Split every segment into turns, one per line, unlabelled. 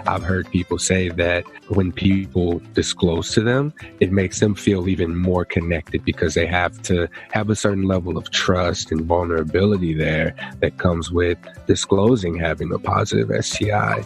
I've heard people say that when people disclose to them, it makes them feel even more connected because they have to have a certain level of trust and vulnerability there that comes with disclosing having a positive STI.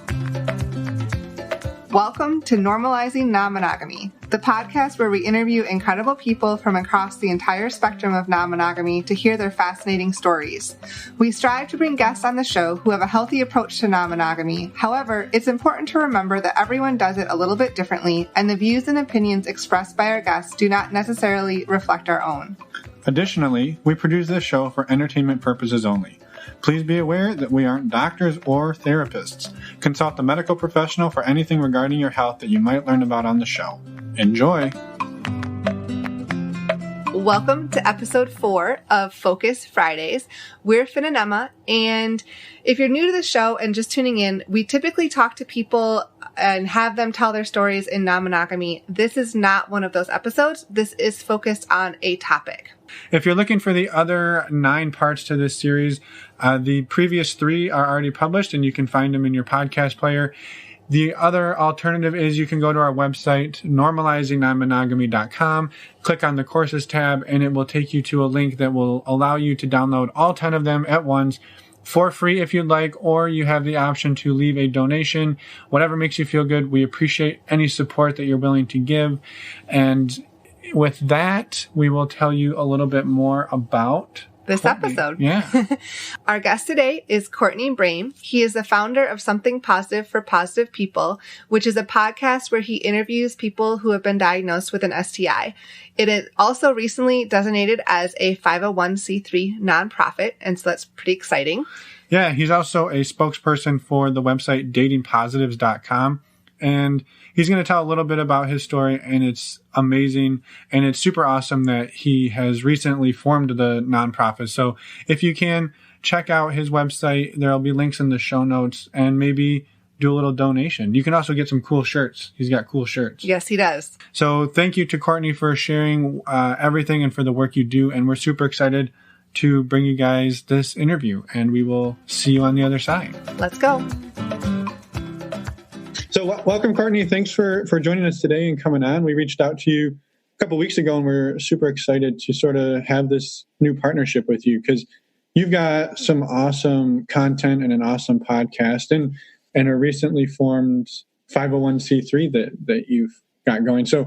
Welcome to Normalizing Non-Monogamy, the podcast where we interview incredible people from across the entire spectrum of non-monogamy to hear their fascinating stories. We strive to bring guests on the show who have a healthy approach to non-monogamy. However, it's important to remember that everyone does it a little bit differently, and the views and opinions expressed by our guests do not necessarily reflect our own.
Additionally, we produce this show for entertainment purposes only. Please be aware that we aren't doctors or therapists. Consult a medical professional for anything regarding your health that you might learn about on the show. Enjoy!
Welcome to episode 4 of Focus Fridays. We're Finn and Emma, and if you're new to the show and just tuning in, we typically talk to people and have them tell their stories in non-monogamy. This is not one of those episodes. This is focused on a topic.
If you're looking for the other 9 parts to this series, the previous 3 are already published and you can find them in your podcast player. The other alternative is you can go to our website, normalizingnonmonogamy.com, click on the courses tab, and it will take you to a link that will allow you to download all 10 of them at once for free if you'd like, or you have the option to leave a donation. Whatever makes you feel good. We appreciate any support that you're willing to give. And with that, we will tell you a little bit more about
this
Courtney.
Episode.
Yeah.
Our guest today is Courtney Brame. He is the founder of Something Positive for Positive People, which is a podcast where he interviews people who have been diagnosed with an STI. It is also recently designated as a 501c3 nonprofit, and so that's pretty exciting.
Yeah, he's also a spokesperson for the website datingpositives.com. And he's going to tell a little bit about his story, and it's amazing. And it's super awesome that he has recently formed the nonprofit. So if you can, check out his website. There'll be links in the show notes, and maybe do a little donation. You can also get some cool shirts. He's got cool shirts.
Yes, he does.
So thank you to Courtney for sharing everything and for the work you do. And we're super excited to bring you guys this interview, and we will see you on the other side.
Let's go.
So welcome, Courtney. Thanks for joining us today and coming on. We reached out to you a couple of weeks ago, and we're super excited to sort of have this new partnership with you because you've got some awesome content and an awesome podcast and a recently formed 501c3 that you've got going. So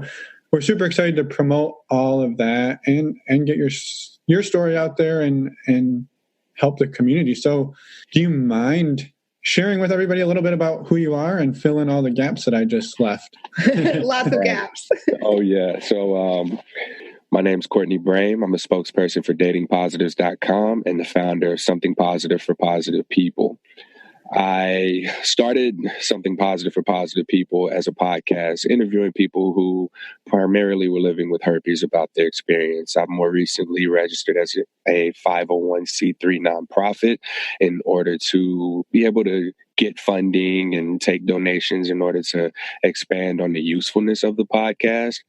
we're super excited to promote all of that and get your story out there and help the community. So do you mind sharing with everybody a little bit about who you are and fill in all the gaps that I just left?
Lots of gaps.
Oh, yeah. So my name's Courtney Brame. I'm a spokesperson for datingpositives.com and the founder of Something Positive for Positive People. I started Something Positive for Positive People as a podcast, interviewing people who primarily were living with herpes about their experience. I've more recently registered as a 501c3 nonprofit in order to be able to get funding and take donations in order to expand on the usefulness of the podcast.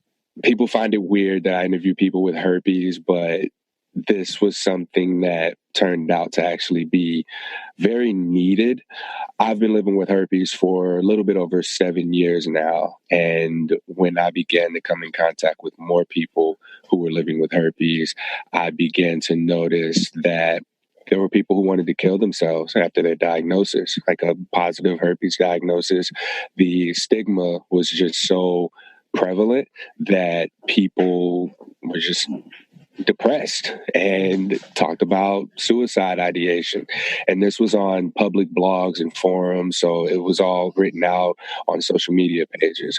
People find it weird that I interview people with herpes, but this was something that turned out to actually be very needed. I've been living with herpes for a little bit over 7 years now. And when I began to come in contact with more people who were living with herpes, I began to notice that there were people who wanted to kill themselves after their diagnosis, like a positive herpes diagnosis. The stigma was just so prevalent that people were just depressed and talked about suicide ideation. And this was on public blogs and forums, so it was all written out on social media pages.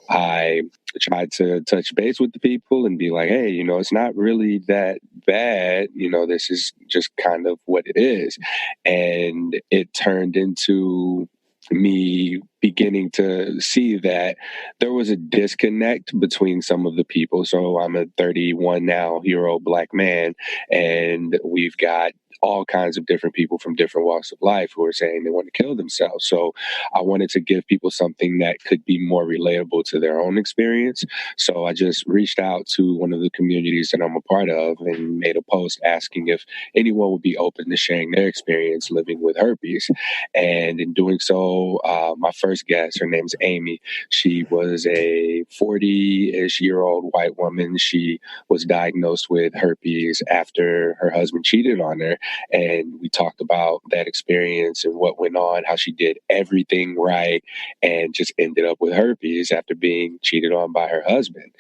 I tried to touch base with the people and be like, hey, it's not really that bad. This is just kind of what it is. And it turned into me beginning to see that there was a disconnect between some of the people. So I'm a 31 now year old Black man, and we've got all kinds of different people from different walks of life who are saying they want to kill themselves. So I wanted to give people something that could be more relatable to their own experience. So I just reached out to one of the communities that I'm a part of and made a post asking if anyone would be open to sharing their experience living with herpes. And in doing so, my first guest, her name's Amy. She was a 40-ish year old white woman. She was diagnosed with herpes after her husband cheated on her. And we talked about that experience and what went on, how she did everything right and just ended up with herpes after being cheated on by her husband.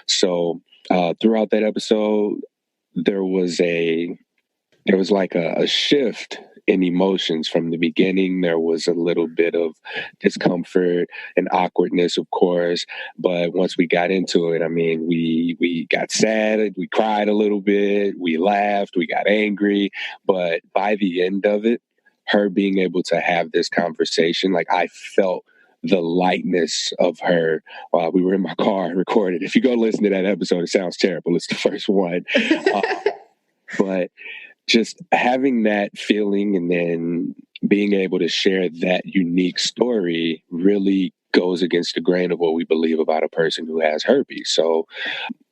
So throughout that episode, there was like a shift in emotions from the beginning. There was a little bit of discomfort and awkwardness, of course. But once we got into it, I mean, we got sad, we cried a little bit, we laughed, we got angry. But by the end of it, her being able to have this conversation, like I felt the lightness of her while we were in my car and recorded. If you go listen to that episode, it sounds terrible. It's the first one. But just having that feeling and then being able to share that unique story really goes against the grain of what we believe about a person who has herpes. So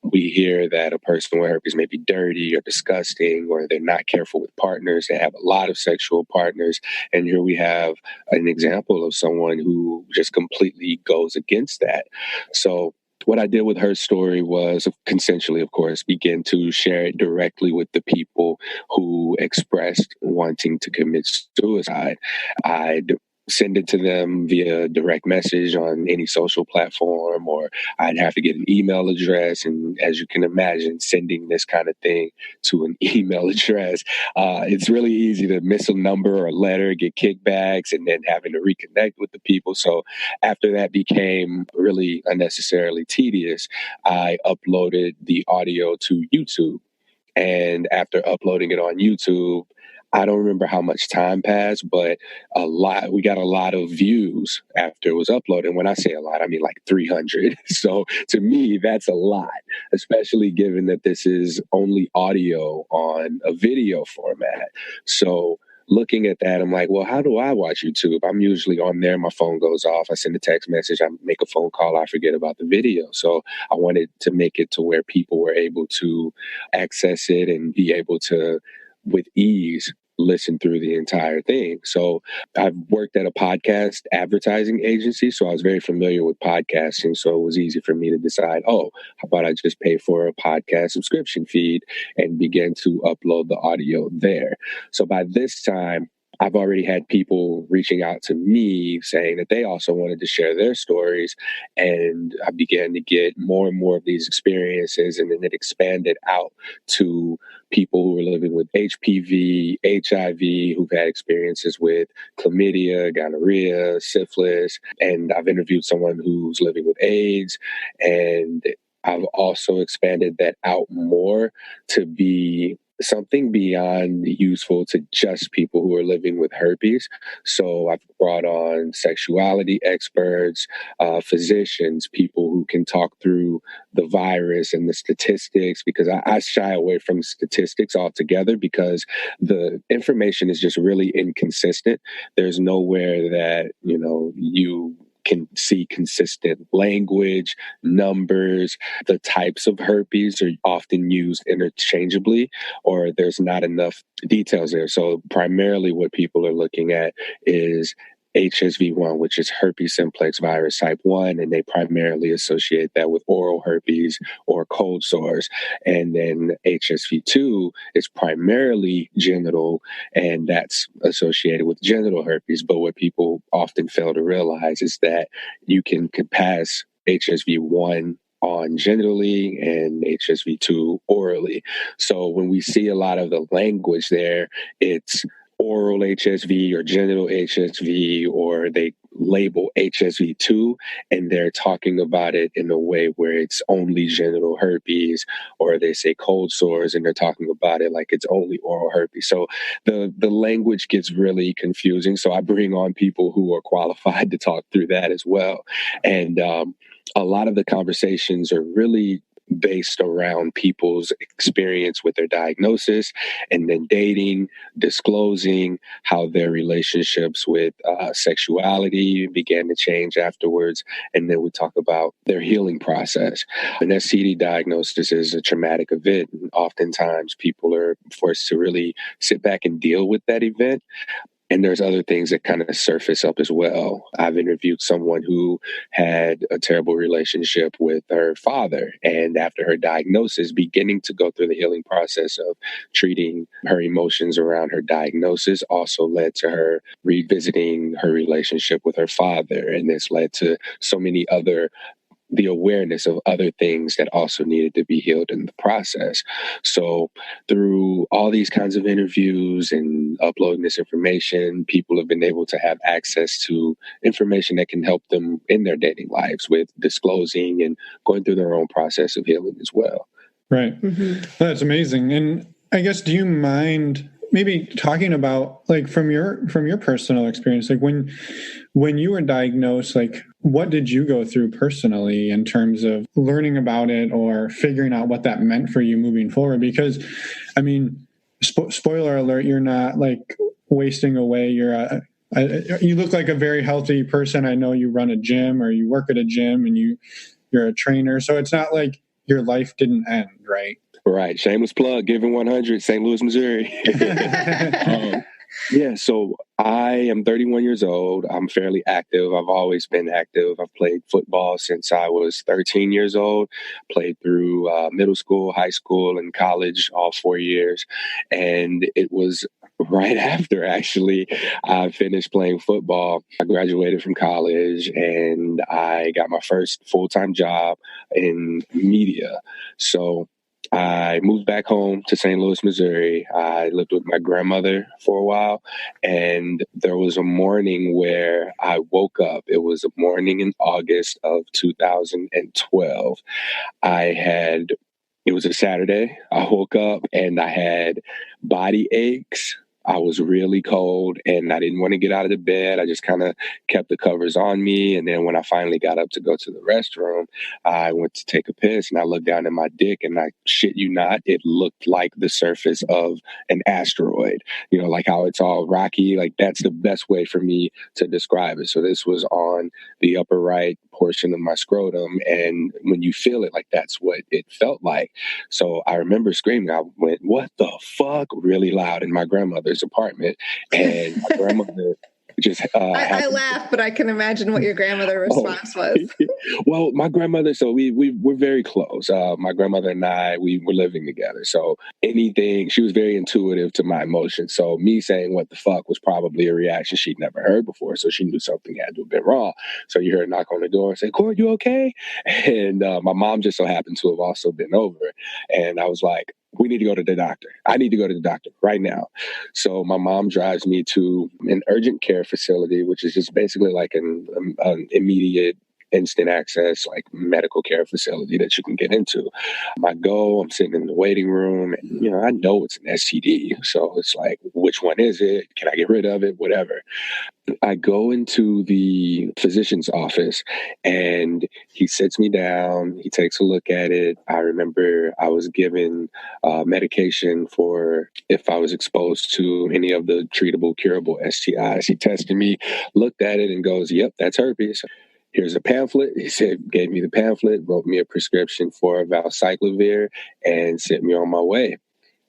we hear that a person with herpes may be dirty or disgusting, or they're not careful with partners. They have a lot of sexual partners. And here we have an example of someone who just completely goes against that. So what I did with her story was, consensually, of course, begin to share it directly with the people who expressed wanting to commit suicide. I'd send it to them via direct message on any social platform, or I'd have to get an email address. And as you can imagine, sending this kind of thing to an email address, it's really easy to miss a number or a letter, get kickbacks, and then having to reconnect with the people. So after that became really unnecessarily tedious, I uploaded the audio to YouTube. And after uploading it on YouTube, I don't remember how much time passed, but we got a lot of views after it was uploaded. And when I say a lot, I mean like 300. So to me, that's a lot, especially given that this is only audio on a video format. So looking at that, I'm like, well, how do I watch YouTube? I'm usually on there. My phone goes off. I send a text message. I make a phone call. I forget about the video. So I wanted to make it to where people were able to access it and be able to, with ease, listen through the entire thing. So I've worked at a podcast advertising agency, so I was very familiar with podcasting. So it was easy for me to decide, how about I just pay for a podcast subscription feed and begin to upload the audio there. So by this time, I've already had people reaching out to me saying that they also wanted to share their stories. And I began to get more and more of these experiences. And then it expanded out to people who were living with HPV, HIV, who've had experiences with chlamydia, gonorrhea, syphilis. And I've interviewed someone who's living with AIDS. And I've also expanded that out more to be something beyond useful to just people who are living with herpes. So I've brought on sexuality experts, physicians, people who can talk through the virus and the statistics, because I shy away from statistics altogether because the information is just really inconsistent. There's nowhere that, you can see consistent language, numbers. The types of herpes are often used interchangeably, or there's not enough details there. So primarily what people are looking at is HSV1, which is herpes simplex virus type 1, and they primarily associate that with oral herpes or cold sores. And then HSV2 is primarily genital, and that's associated with genital herpes. But what people often fail to realize is that you can pass HSV1 on genitally and HSV2 orally. So when we see a lot of the language there, it's oral HSV or genital HSV, or they label HSV2 and they're talking about it in a way where it's only genital herpes, or they say cold sores and they're talking about it like it's only oral herpes. So the language gets really confusing. So I bring on people who are qualified to talk through that as well. And a lot of the conversations are really based around people's experience with their diagnosis, and then dating, disclosing how their relationships with sexuality began to change afterwards. And then we talk about their healing process. An STD diagnosis is a traumatic event. And oftentimes people are forced to really sit back and deal with that event. And there's other things that kind of surface up as well. I've interviewed someone who had a terrible relationship with her father. And after her diagnosis, beginning to go through the healing process of treating her emotions around her diagnosis also led to her revisiting her relationship with her father. And this led to so many other the awareness of other things that also needed to be healed in the process. So through all these kinds of interviews and uploading this information, people have been able to have access to information that can help them in their dating lives with disclosing and going through their own process of healing as well.
Right. Mm-hmm. That's amazing. And I guess, do you mind maybe talking about, like, from your personal experience, like when you were diagnosed, like, what did you go through personally in terms of learning about it or figuring out what that meant for you moving forward? Because, I mean, spoiler alert, you're not like wasting away. You look like a very healthy person. I know you run a gym or you work at a gym and you're a trainer. So it's not like your life didn't end, right?
Right. Shameless plug, Giving 100, St. Louis, Missouri. Yeah, so I am 31 years old. I'm fairly active. I've always been active. I've played football since I was 13 years old, played through middle school, high school, and college, all 4 years. And it was right after, actually, I finished playing football. I graduated from college and I got my first full-time job in media. So I moved back home to St. Louis, Missouri. I lived with my grandmother for a while, and there was a morning where I woke up. It was a morning in August of 2012. It was a Saturday. I woke up and I had body aches. I was really cold and I didn't want to get out of the bed. I just kind of kept the covers on me. And then when I finally got up to go to the restroom, I went to take a piss and I looked down at my dick and I shit you not, it looked like the surface of an asteroid. You know, like how it's all rocky. Like that's the best way for me to describe it. So this was on the upper right portion of my scrotum. And when you feel it, like that's what it felt like. So I remember screaming. I went, "What the fuck?" really loud in my grandmother's apartment. And my grandmother just
I laugh, but I can imagine what your grandmother's response was.
Well, my grandmother, so we're very close. My grandmother and I, we were living together. So anything, she was very intuitive to my emotions. So me saying what the fuck was probably a reaction she'd never heard before. So she knew something had to have been wrong. So you heard her knock on the door and say, "Court, you okay?" And my mom just so happened to have also been over. And I was like, "We need to go to the doctor. I need to go to the doctor right now." So my mom drives me to an urgent care facility, which is just basically like an immediate instant access, like medical care facility that you can get into. I'm sitting in the waiting room and, you know, I know it's an STD. So it's like, which one is it? Can I get rid of it? Whatever. I go into the physician's office and he sits me down. He takes a look at it. I remember I was given medication for if I was exposed to any of the treatable, curable STIs. He tested me, looked at it and goes, "Yep, that's herpes. Here's a pamphlet." He said, gave me the pamphlet, wrote me a prescription for valcyclovir and sent me on my way.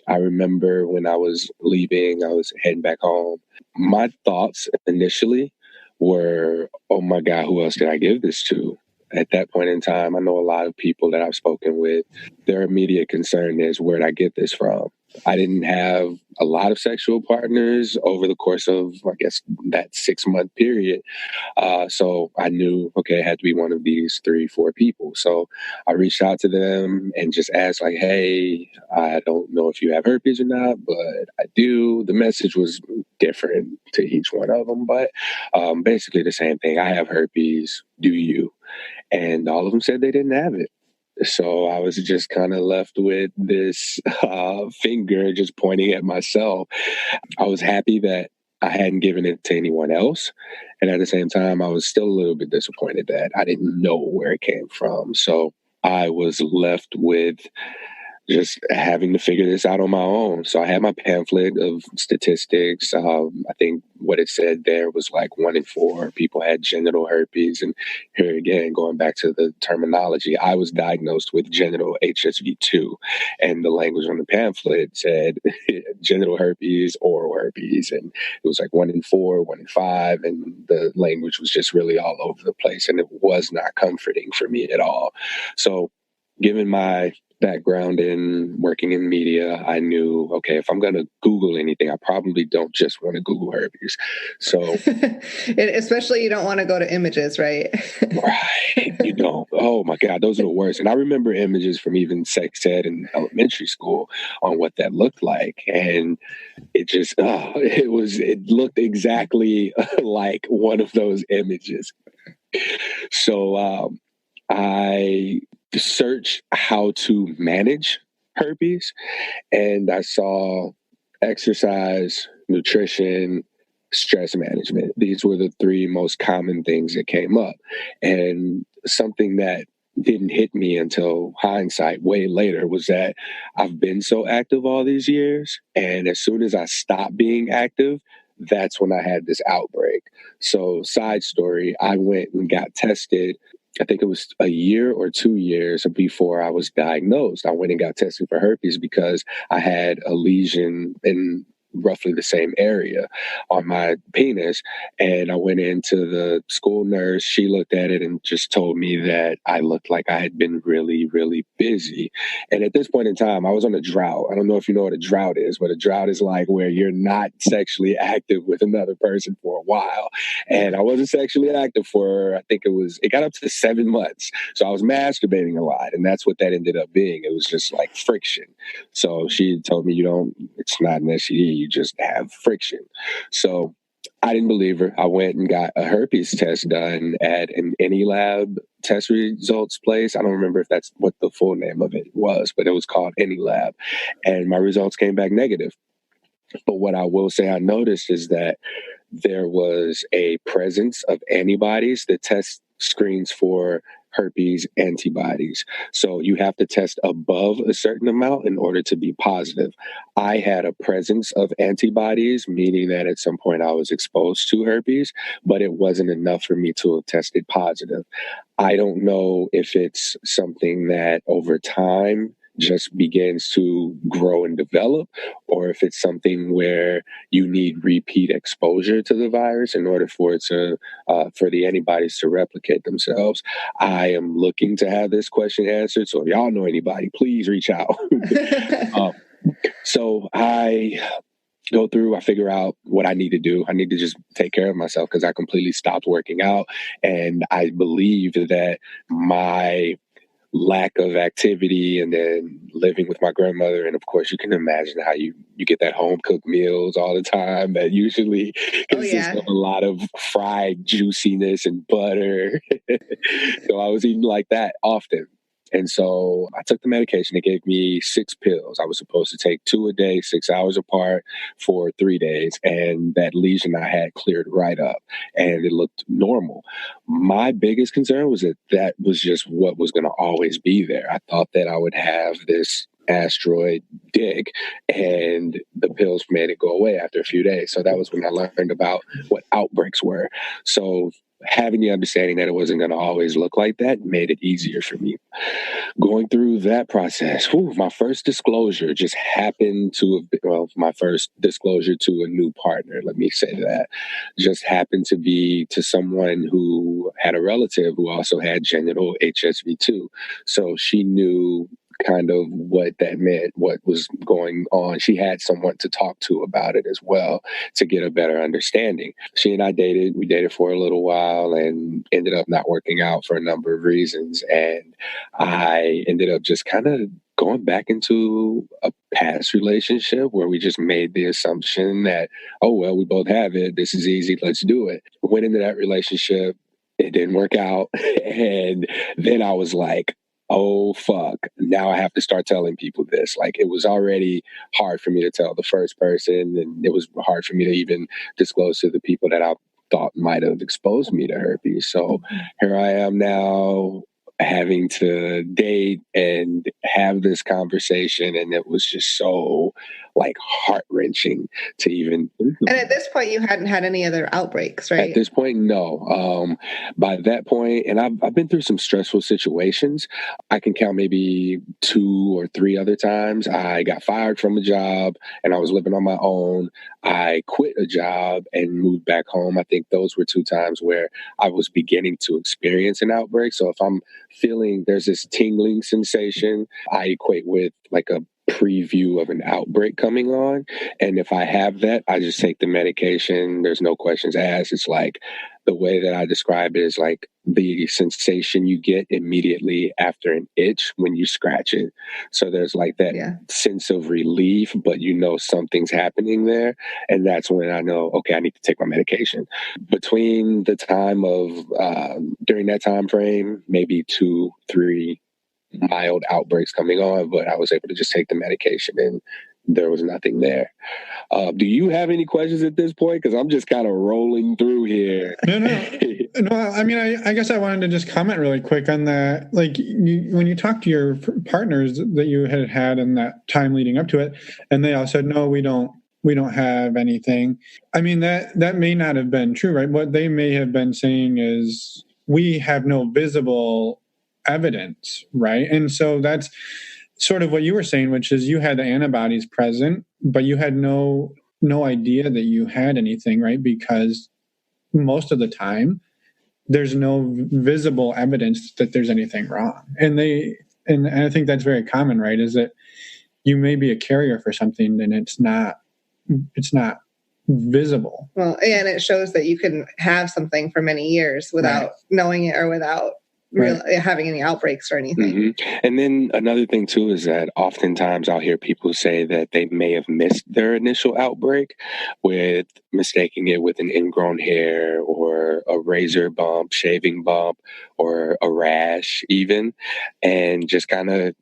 I remember when I was leaving, I was heading back home. My thoughts initially were, "Oh my God, who else did I give this to?" At that point in time, I know a lot of people that I've spoken with, their immediate concern is, where'd I get this from? I didn't have a lot of sexual partners over the course of, I guess, that 6-month period. So I knew, okay, it had to be one of these 3-4 people. So I reached out to them and just asked, like, "Hey, I don't know if you have herpes or not, but I do." The message was different to each one of them, but basically the same thing. "I have herpes. Do you?" And all of them said they didn't have it. So I was just kind of left with this finger just pointing at myself. I was happy that I hadn't given it to anyone else. And at the same time, I was still a little bit disappointed that I didn't know where it came from. So I was left with just having to figure this out on my own. So I had my pamphlet of statistics. I think what it said there was like 1 in 4 people had genital herpes. And here again, going back to the terminology, I was diagnosed with genital HSV2. And the language on the pamphlet said genital herpes, oral herpes. And it was like 1 in 4, 1 in 5. And the language was just really all over the place. And it was not comforting for me at all. So given my background in working in media, I knew, okay, if I'm going to Google anything, I probably don't just want to Google herpes. So,
especially you don't want to go to images, right?
right. You don't. Oh my God, those are the worst. And I remember images from even sex ed in elementary school on what that looked like. And it just, it looked exactly like one of those images. So, I searched how to manage herpes, and I saw exercise, nutrition, stress management. These were the 3 most common things that came up. And something that didn't hit me until hindsight way later was that I've been so active all these years. And as soon as I stopped being active, that's when I had this outbreak. So, side story, I went and got tested. I think it was a year or 2 years before I was diagnosed. I went and got tested for herpes because I had a lesion in roughly the same area on my penis. And I went into the school nurse. She looked at it and just told me that I looked like I had been really, really busy. And at this point in time, I was on a drought. I don't know if you know what a drought is, but a drought is like where you're not sexually active with another person for a while. And I wasn't sexually active for, I think it got up to 7 months. So I was masturbating a lot. And that's what that ended up being. It was just like friction. So she told me, it's not an STD, you just have friction. So I didn't believe her. I went and got a herpes test done at an AnyLab test results place. I don't remember if that's what the full name of it was, but it was called AnyLab. And my results came back negative. But what I will say I noticed is that there was a presence of antibodies. The test screens for herpes antibodies. So you have to test above a certain amount in order to be positive. I had a presence of antibodies, meaning that at some point I was exposed to herpes, but it wasn't enough for me to have tested positive. I don't know if it's something that over time just begins to grow and develop, or if it's something where you need repeat exposure to the virus in order for it to for the antibodies to replicate themselves. I am looking to have this question answered. So if y'all know anybody, please reach out. So I go through, I figure out what I need to do. I need to just take care of myself because I completely stopped working out. And I believe that my lack of activity and then living with my grandmother. And of course, you can imagine how you get that home cooked meals all the time that usually consist of a lot of fried juiciness and butter. So I was eating like that often. And so I took the medication. It gave me 6 pills. I was supposed to take 2 a day, 6 hours apart for 3 days. And that lesion I had cleared right up and it looked normal. My biggest concern was that was just what was going to always be there. I thought that I would have this asteroid dig and the pills made it go away after a few days. So that was when I learned about what outbreaks were. So having the understanding that it wasn't going to always look like that made it easier for me. Going through that process, my first disclosure just happened to my first disclosure to a new partner, let me say that, just happened to be to someone who had a relative who also had genital HSV2. So she knew kind of what that meant, what was going on. She had someone to talk to about it as well to get a better understanding. She and I dated. We dated for a little while and ended up not working out for a number of reasons. And I ended up just kind of going back into a past relationship where we just made the assumption that, oh, well, we both have it. This is easy. Let's do it. Went into that relationship. It didn't work out. And then I was like, oh, fuck, now I have to start telling people this. Like, it was already hard for me to tell the first person, and it was hard for me to even disclose to the people that I thought might have exposed me to herpes. So here I am now, having to date and have this conversation, and it was just so like heart-wrenching to even think
And
about.
at this point, you hadn't had any other outbreaks, right?
At this point, no. By that point, and I've been through some stressful situations. I can count maybe 2 or 3 other times. I got fired from a job and I was living on my own. I quit a job and moved back home. I think those were 2 times where I was beginning to experience an outbreak. So if I'm feeling there's this tingling sensation, I equate with like a preview of an outbreak coming on. And if I have that, I just take the medication. There's no questions asked. It's like the way that I describe it is like the sensation you get immediately after an itch when you scratch it. So there's like that sense of relief, but you know something's happening there. And that's when I know, okay, I need to take my medication. Between the time of, during that time frame, maybe 2, 3 mild outbreaks coming on, but I was able to just take the medication and there was nothing there. Do you have any questions at this point? Because I'm just kind of rolling through here.
No. I mean, I guess I wanted to just comment really quick on that. Like, when you talk to your partners that you had in that time leading up to it, and they all said, no, we don't have anything. I mean, that may not have been true, right? What they may have been saying is we have no visible evidence, right? And so that's sort of what you were saying, which is you had the antibodies present, but you had no idea that you had anything, right? Because most of the time there's no visible evidence that there's anything wrong. And I think that's very common, right? Is that you may be a carrier for something and it's not visible.
Well, and it shows that you can have something for many years without knowing it or without having any outbreaks or anything.
Mm-hmm. And then another thing too is that oftentimes I'll hear people say that they may have missed their initial outbreak with mistaking it with an ingrown hair or a razor bump, shaving bump, or a rash even, and just kind of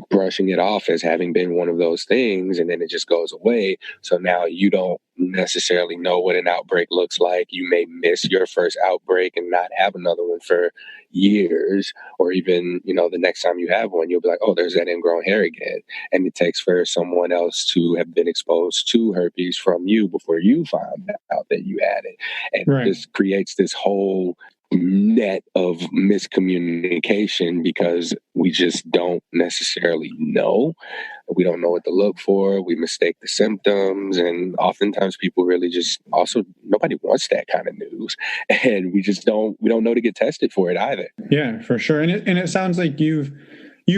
brushing it off as having been one of those things, and then it just goes away. So now you don't necessarily know what an outbreak looks like. You may miss your first outbreak and not have another one for years, or even, the next time you have one, you'll be like, oh, there's that ingrown hair again. And it takes for someone else to have been exposed to herpes from you before you found out that you had it. And this creates this whole net of miscommunication because we just don't necessarily know. We don't know what to look for. We mistake the symptoms. And oftentimes people really just also, nobody wants that kind of news. And we don't know to get tested for it either.
Yeah, for sure. And it sounds like you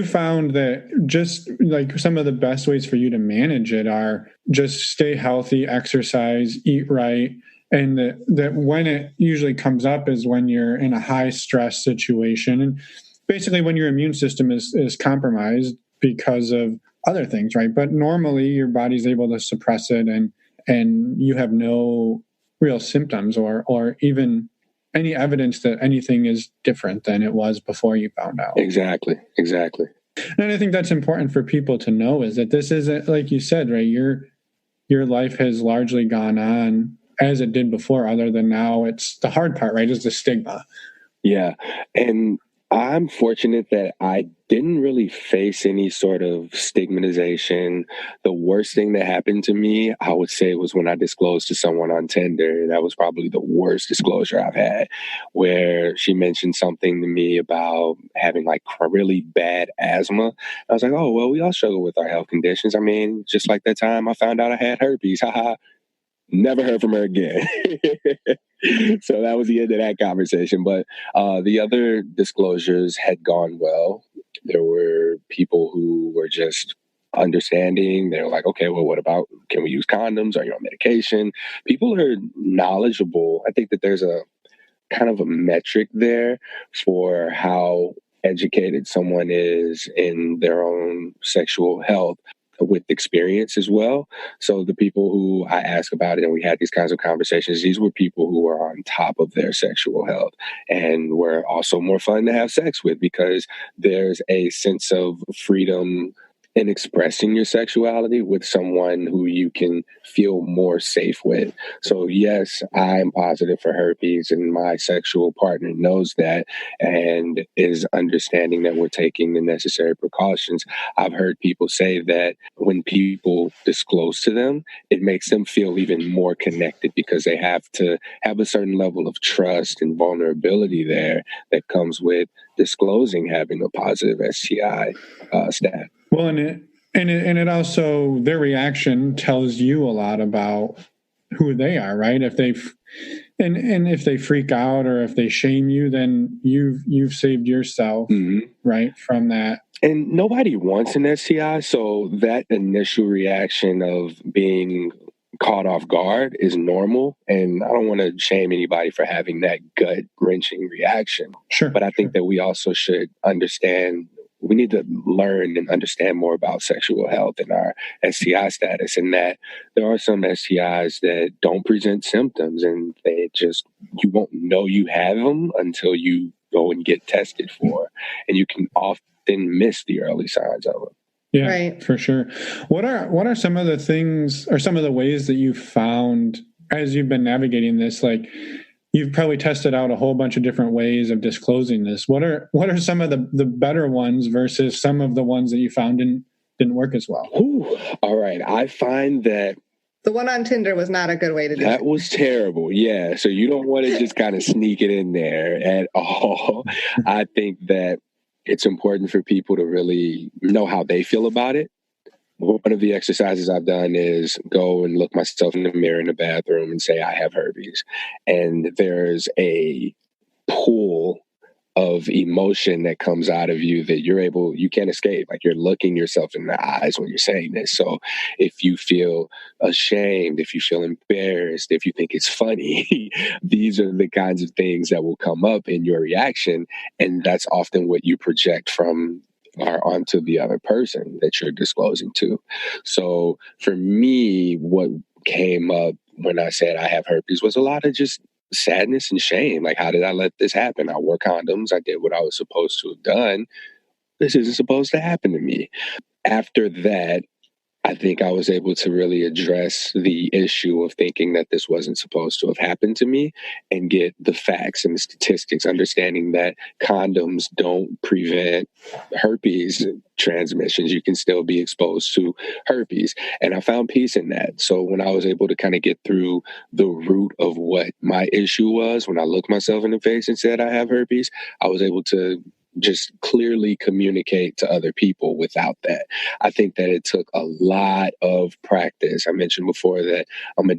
found that just like some of the best ways for you to manage it are just stay healthy, exercise, eat right. And that when it usually comes up is when you're in a high stress situation. And basically when your immune system is compromised because of other things, right? But normally your body's able to suppress it and you have no real symptoms or even any evidence that anything is different than it was before you found out.
Exactly.
And I think that's important for people to know is that this isn't, like you said, right? Your life has largely gone on as it did before, other than now it's the hard part, right? Is the stigma.
Yeah. And I'm fortunate that I didn't really face any sort of stigmatization. The worst thing that happened to me, I would say, was when I disclosed to someone on Tinder. That was probably the worst disclosure I've had, where she mentioned something to me about having like really bad asthma. I was like, oh, well, we all struggle with our health conditions. I mean, just like that time I found out I had herpes. Haha. Never heard from her again. So that was the end of that conversation. But the other disclosures had gone well. There were people who were just understanding. They were like, okay, well, what about, can we use condoms? Are you on medication? People are knowledgeable. I think that there's a kind of a metric there for how educated someone is in their own sexual health, with experience as well. So the people who I ask about it and we had these kinds of conversations, these were people who were on top of their sexual health and were also more fun to have sex with because there's a sense of freedom in expressing your sexuality with someone who you can feel more safe with. So yes, I'm positive for herpes, and my sexual partner knows that and is understanding that we're taking the necessary precautions. I've heard people say that when people disclose to them, it makes them feel even more connected because they have to have a certain level of trust and vulnerability there that comes with disclosing having a positive STI status.
Well, and it also, their reaction tells you a lot about who they are, right? If if they freak out or if they shame you, then you've saved yourself, right, from that.
And nobody wants an STI, so that initial reaction of being caught off guard is normal. And I don't want to shame anybody for having that gut-wrenching reaction.
Sure.
But I think that we also should understand, we need to learn and understand more about sexual health and our STI status, and that there are some STIs that don't present symptoms, and you won't know you have them until you go and get tested for, and you can often miss the early signs of them.
Yeah,
right.
For sure. What are some of the things or some of the ways that you've found as you've been navigating this? Like, you've probably tested out a whole bunch of different ways of disclosing this. What are some of the better ones versus some of the ones that you found didn't work as well?
Ooh, all right. I find that
the one on Tinder was not a good way to do it.
That was terrible. Yeah. So you don't want to just kind of sneak it in there at all. I think that it's important for people to really know how they feel about it. One of the exercises I've done is go and look myself in the mirror in the bathroom and say, I have herpes. And there's a pool of emotion that comes out of you that you can't escape. Like, you're looking yourself in the eyes when you're saying this. So if you feel ashamed, if you feel embarrassed, if you think it's funny, these are the kinds of things that will come up in your reaction. And that's often what you project from or onto the other person that you're disclosing to. So for me, what came up when I said I have herpes was a lot of just sadness and shame. Like, how did I let this happen? I wore condoms. I did what I was supposed to have done. This isn't supposed to happen to me. After that, I think I was able to really address the issue of thinking that this wasn't supposed to have happened to me and get the facts and the statistics, understanding that condoms don't prevent herpes transmissions. You can still be exposed to herpes. And I found peace in that. So when I was able to kind of get through the root of what my issue was, when I looked myself in the face and said I have herpes, I was able to just clearly communicate to other people without that. I think that it took a lot of practice. I mentioned before that I'm a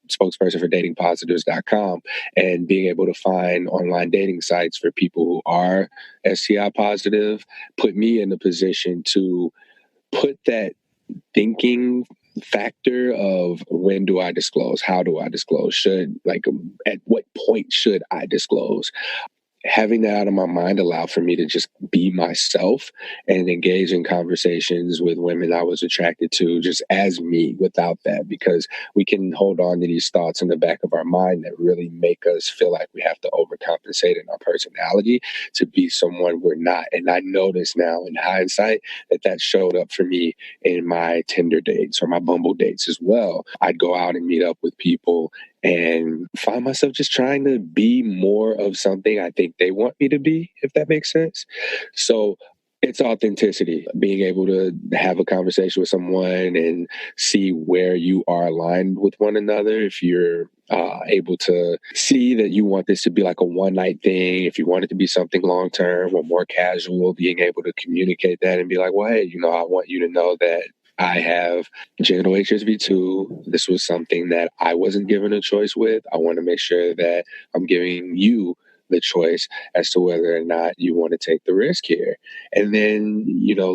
spokesperson for datingpositives.com, and being able to find online dating sites for people who are STI positive put me in a position to put that thinking factor of, when do I disclose? How do I disclose? At what point should I disclose? Having that out of my mind allowed for me to just be myself and engage in conversations with women I was attracted to just as me without that, because we can hold on to these thoughts in the back of our mind that really make us feel like we have to overcompensate in our personality to be someone we're not. And I notice now in hindsight that showed up for me in my Tinder dates or my Bumble dates as well. I'd go out and meet up with people and find myself just trying to be more of something I think they want me to be, if that makes sense. So it's authenticity, being able to have a conversation with someone and see where you are aligned with one another. If you're able to see that you want this to be like a one-night thing, if you want it to be something long-term or more casual, being able to communicate that and be like, well, hey, I want you to know that I have genital HSV2. This was something that I wasn't given a choice with. I want to make sure that I'm giving you the choice as to whether or not you want to take the risk here. And then,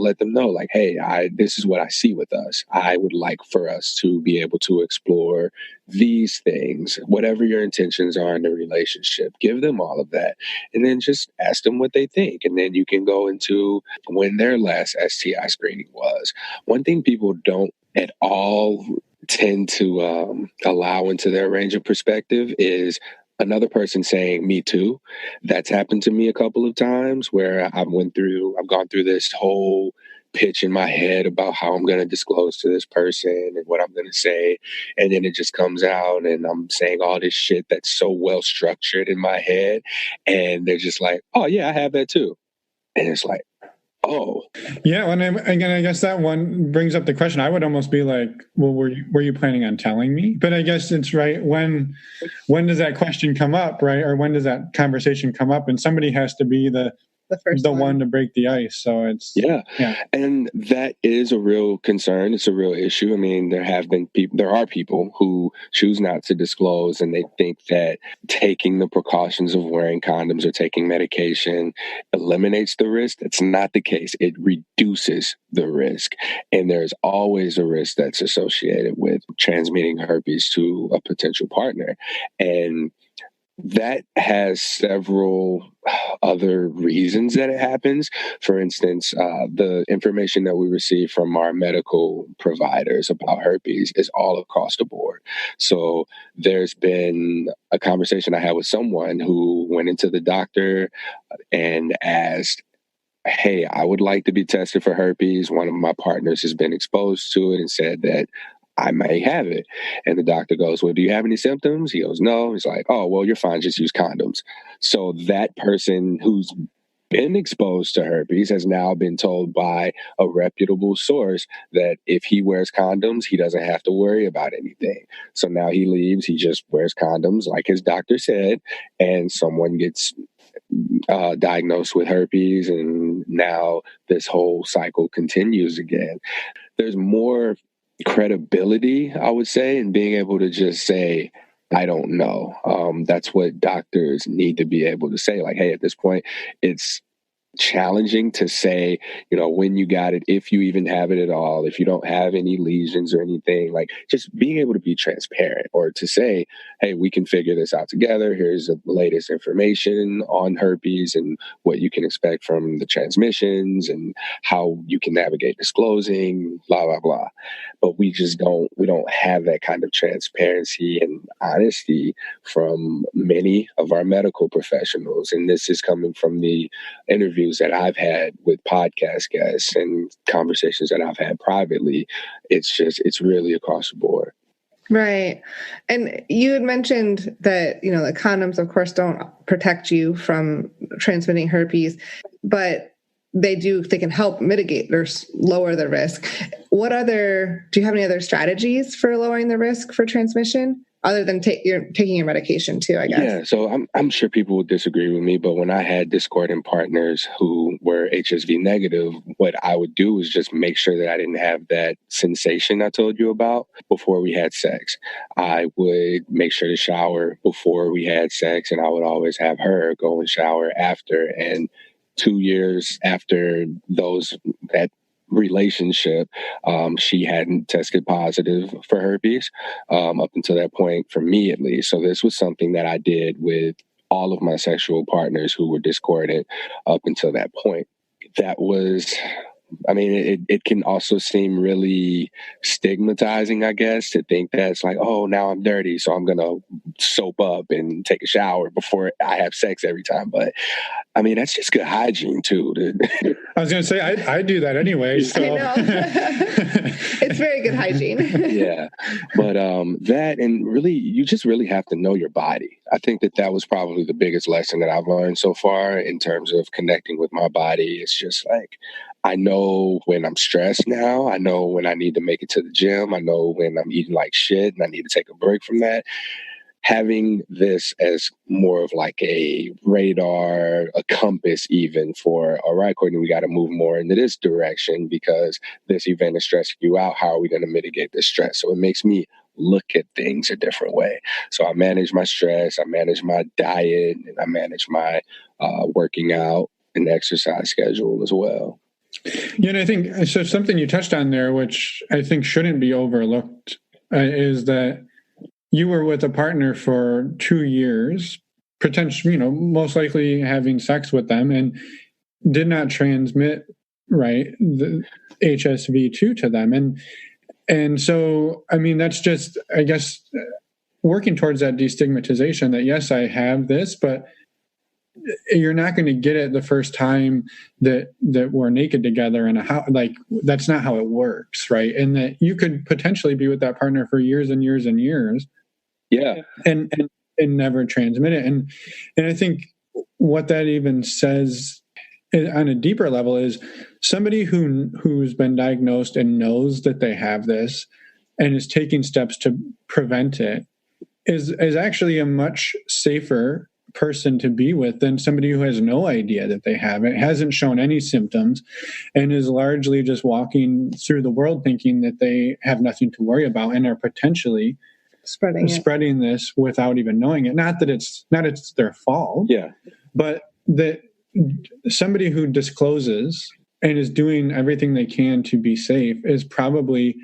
let them know, like, hey, this is what I see with us. I would like for us to be able to explore these things, whatever your intentions are in the relationship. Give them all of that. And then just ask them what they think. And then you can go into when their last STI screening was. One thing people don't at all tend to allow into their range of perspective is another person saying, me too. That's happened to me a couple of times where I've gone through this whole pitch in my head about how I'm going to disclose to this person and what I'm going to say. And then it just comes out and I'm saying all this shit that's so well structured in my head. And they're just like, oh, yeah, I have that too. And it's like, oh.
Yeah, and again, I guess that one brings up the question. I would almost be like, well, were you planning on telling me? But I guess it's right. When does that question come up, right? Or when does that conversation come up? And somebody has to be the one to break the ice. So it's
yeah. And that is a real concern. It's a real issue. I mean, there are people who choose not to disclose, and they think that taking the precautions of wearing condoms or taking medication eliminates the risk. That's not the case. It reduces the risk. And there's always a risk that's associated with transmitting herpes to a potential partner. And that has several other reasons that it happens. For instance, the information that we receive from our medical providers about herpes is all across the board. So there's been a conversation I had with someone who went into the doctor and asked, hey, I would like to be tested for herpes. One of my partners has been exposed to it and said that I may have it. And the doctor goes, well, do you have any symptoms? He goes, no. He's like, oh, well, you're fine. Just use condoms. So that person who's been exposed to herpes has now been told by a reputable source that if he wears condoms, he doesn't have to worry about anything. So now he leaves. He just wears condoms like his doctor said, and someone gets diagnosed with herpes, and now this whole cycle continues again. There's more credibility, I would say, in being able to just say, I don't know. That's what doctors need to be able to say. Like, hey, at this point, it's challenging to say, when you got it, if you even have it at all, if you don't have any lesions or anything, like just being able to be transparent or to say, hey, we can figure this out together. Here's the latest information on herpes and what you can expect from the transmissions and how you can navigate disclosing, blah, blah, blah. But we don't have that kind of transparency and honesty from many of our medical professionals. And this is coming from the interviews that I've had with podcast guests and conversations that I've had privately. It's really across the board.
Right. And you had mentioned that, the condoms, of course, don't protect you from transmitting herpes, but they can help mitigate or lower the risk. Do you have any other strategies for lowering the risk for transmission? Other than taking your medication too, I guess.
Yeah, so I'm sure people will disagree with me, but when I had discordant partners who were HSV negative, what I would do was just make sure that I didn't have that sensation I told you about before we had sex. I would make sure to shower before we had sex, and I would always have her go and shower after. And 2 years after that relationship, she hadn't tested positive for herpes up until that point, for me at least. So this was something that I did with all of my sexual partners who were discordant up until that point. That was, it can also seem really stigmatizing, I guess, to think that it's like, oh, now I'm dirty, so I'm going to soap up and take a shower before I have sex every time. But that's just good hygiene too.
I was going to say, I do that anyway. So.
I know. It's very good hygiene.
Yeah. But that, and really, you just really have to know your body. I think that was probably the biggest lesson that I've learned so far in terms of connecting with my body. It's just like, I know when I'm stressed now. I know when I need to make it to the gym. I know when I'm eating like shit and I need to take a break from that. Having this as more of like a radar, a compass even for, all right, Courtney, we got to move more into this direction because this event is stressing you out. How are we going to mitigate this stress? So it makes me look at things a different way. So I manage my stress, I manage my diet, and I manage my working out and exercise schedule as well.
Yeah, and I think so. Something you touched on there, which I think shouldn't be overlooked, is that you were with a partner for 2 years, potentially, most likely having sex with them, and did not transmit, right, the HSV2 to them, and so that's just, I guess, working towards that destigmatization. That yes, I have this, but you're not going to get it the first time that we're naked together in a house. Like, that's not how it works, right? And that you could potentially be with that partner for years and years and years, and never transmit it. And I think what that even says on a deeper level is somebody who's been diagnosed and knows that they have this and is taking steps to prevent it is actually a much safer person to be with than somebody who has no idea that they have it, hasn't shown any symptoms, and is largely just walking through the world thinking that they have nothing to worry about and are potentially spreading this without even knowing it. Not that it's their fault, but that somebody who discloses and is doing everything they can to be safe is probably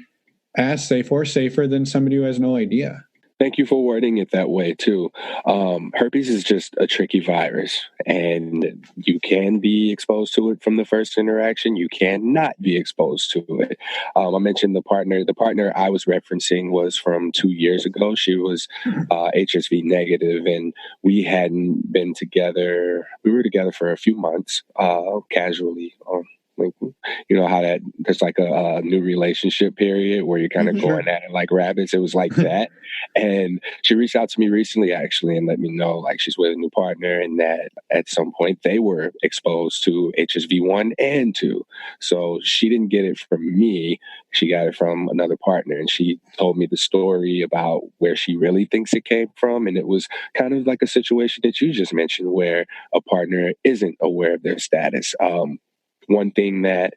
as safe or safer than somebody who has no idea.
Thank you for wording it that way, too. Herpes is just a tricky virus, and you can be exposed to it from the first interaction. You cannot be exposed to it. I mentioned the partner. The partner I was referencing was from 2 years ago. She was HSV negative, and we hadn't been together. We were together for a few months, casually. Like, you know how there's like a new relationship period where you're kind of going at it like rabbits. It was like that. And she reached out to me recently, actually, and let me know like she's with a new partner and that at some point they were exposed to HSV1 and 2. So she didn't get it from me. She got it from another partner. And she told me the story about where she really thinks it came from. And it was kind of like a situation that you just mentioned where a partner isn't aware of their status. One thing that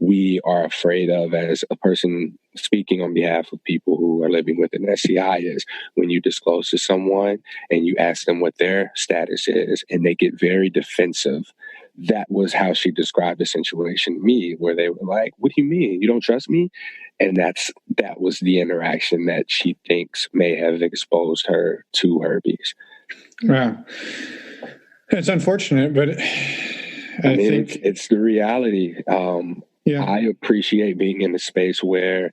we are afraid of as a person speaking on behalf of people who are living with an STI is when you disclose to someone and you ask them what their status is and they get very defensive. That was how she described the situation to me, where they were like, "What do you mean? You don't trust me?" And that was the interaction that she thinks may have exposed her to herpes.
Wow. It's unfortunate, but I think
it's the reality. I appreciate being in a space where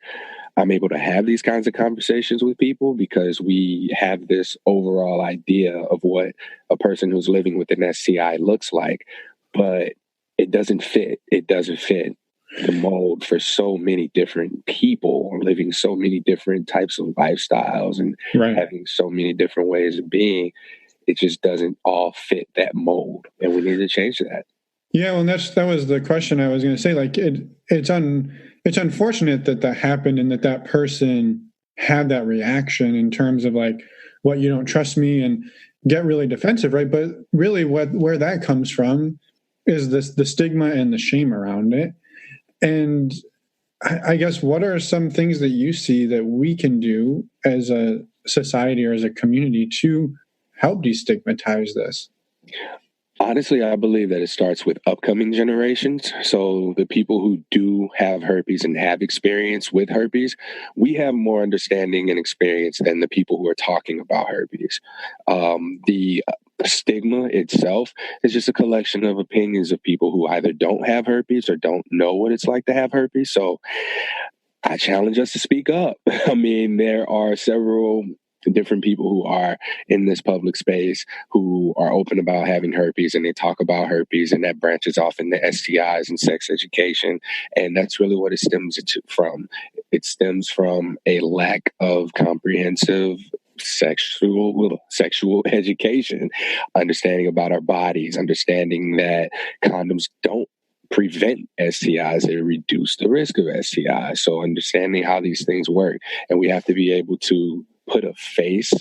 I'm able to have these kinds of conversations with people because we have this overall idea of what a person who's living with an STI looks like, but it doesn't fit. It doesn't fit the mold for so many different people living so many different types of lifestyles and having so many different ways of being. It just doesn't all fit that mold, and we need to change that.
Yeah, well, that was the question I was going to say. Like, it's unfortunate that happened and that person had that reaction in terms of like, what, you don't trust me, and get really defensive, right? But really, where that comes from is the stigma and the shame around it. And I guess, what are some things that you see that we can do as a society or as a community to help destigmatize this?
Honestly, I believe that it starts with upcoming generations. So the people who do have herpes and have experience with herpes, we have more understanding and experience than the people who are talking about herpes. The stigma itself is just a collection of opinions of people who either don't have herpes or don't know what it's like to have herpes. So I challenge us to speak up. I mean, there are several different people who are in this public space who are open about having herpes, and they talk about herpes, and that branches off into STIs and sex education. And that's really what it stems from. It stems from a lack of comprehensive sexual education, understanding about our bodies, understanding that condoms don't prevent STIs, they reduce the risk of STIs. So understanding how these things work, and we have to be able to put a face,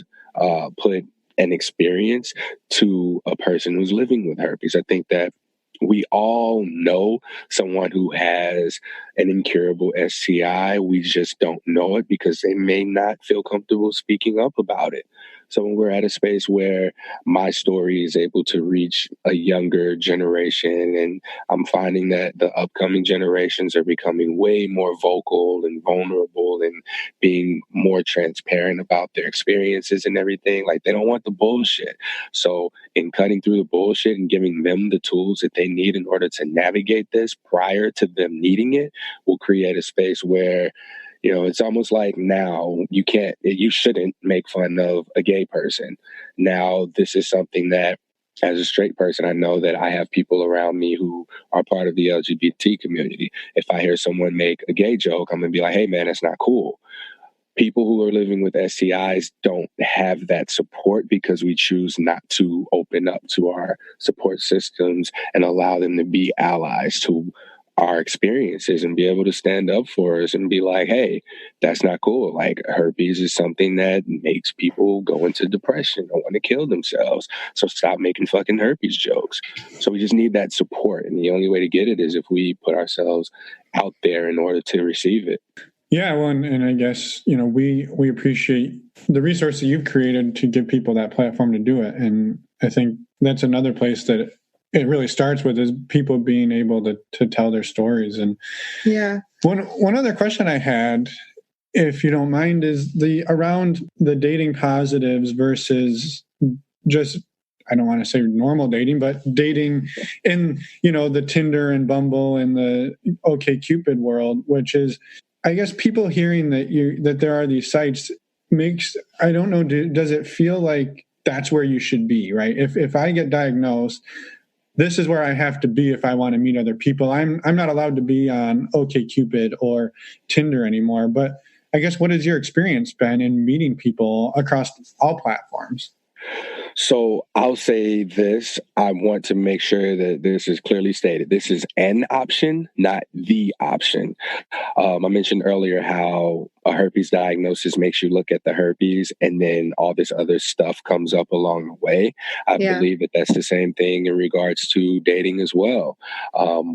put an experience to a person who's living with herpes. I think that we all know someone who has an incurable STI. We just don't know it because they may not feel comfortable speaking up about it. So when we're at a space where my story is able to reach a younger generation, and I'm finding that the upcoming generations are becoming way more vocal and vulnerable and being more transparent about their experiences and everything. Like, they don't want the bullshit. So in cutting through the bullshit and giving them the tools that they need in order to navigate this prior to them needing it, will create a space where, you know, it's almost like now you shouldn't make fun of a gay person. Now this is something that as a straight person, I know that I have people around me who are part of the LGBT community. If I hear someone make a gay joke, I'm going to be like, hey, man, that's not cool. People who are living with STIs don't have that support because we choose not to open up to our support systems and allow them to be allies to our experiences and be able to stand up for us and be like, hey, that's not cool. Like, herpes is something that makes people go into depression or want to kill themselves. So stop making fucking herpes jokes. So we just need that support. And the only way to get it is if we put ourselves out there in order to receive it.
Yeah, well, and I guess, we appreciate the resource that you've created to give people that platform to do it. And I think that's another place that it really starts with, is people being able to tell their stories. And
yeah,
one other question I had, if you don't mind, is around the dating positives versus just, I don't want to say normal dating, but dating in, the Tinder and Bumble and the OkCupid world, which is, I guess, people hearing that there are these sites I don't know, does it feel like that's where you should be, right? If I get diagnosed, this is where I have to be if I want to meet other people. I'm not allowed to be on OkCupid or Tinder anymore. But I guess, what has your experience been in meeting people across all platforms?
So I'll say this. I want to make sure that this is clearly stated. This is an option, not the option. I mentioned earlier how a herpes diagnosis makes you look at the herpes and then all this other stuff comes up along the way. I believe that that's the same thing in regards to dating as well.